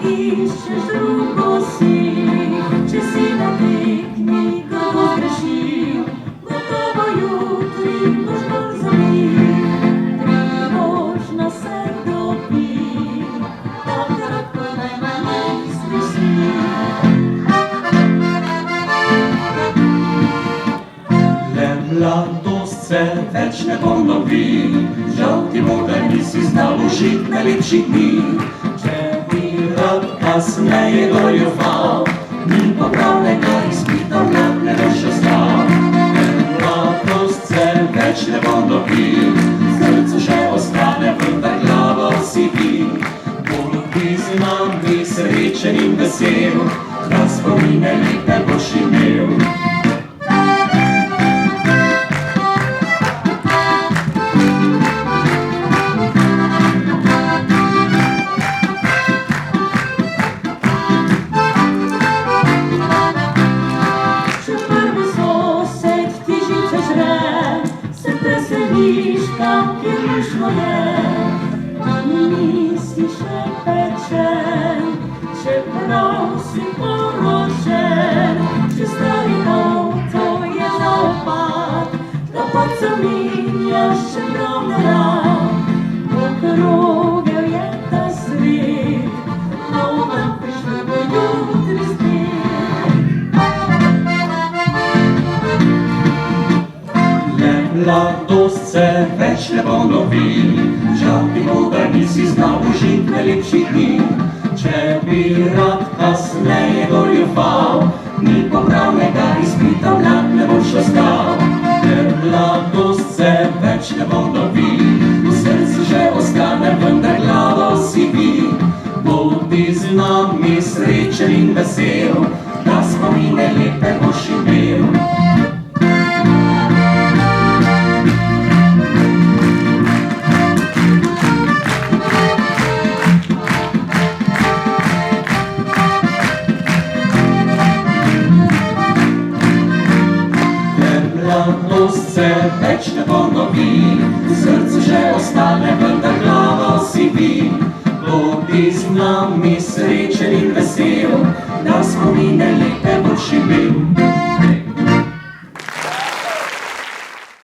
Iščeš drugo si, če si natekni, ko bo zgrešil, gotovo jutri boš bolj zalil. Priložno se dobi, takrat ko najmanj misliš si. Le mladost se več ne ponovi, žal ti morda nisi znal užit najlepših dni. Če bi rad kasneje goljufav, ni popravnega izpita, mlad ne boš ostal. Le mladost se več ne ponovi, srcu še ostane, vendar glavo si ti. Bodi z nami srečen in vesel, da spomine lepe boš imel. Tam, kjer luštvo je, nisi še pečen, čeprav si poročen. Če stari avto je za opad, da pa zaminjaš, čeprav ne rad. Okrogel je ta svet, no manj prišlo bo jutri spet. Le mladost se več ne ponovi, žal ti morda nisi znal užit najlepših dni. Če bi rad kasneje goljufal, ni popravnega izpita, mlad ne boš ostal. Ker mladost se več ne ponovi, v srcu že ostane, vendar glava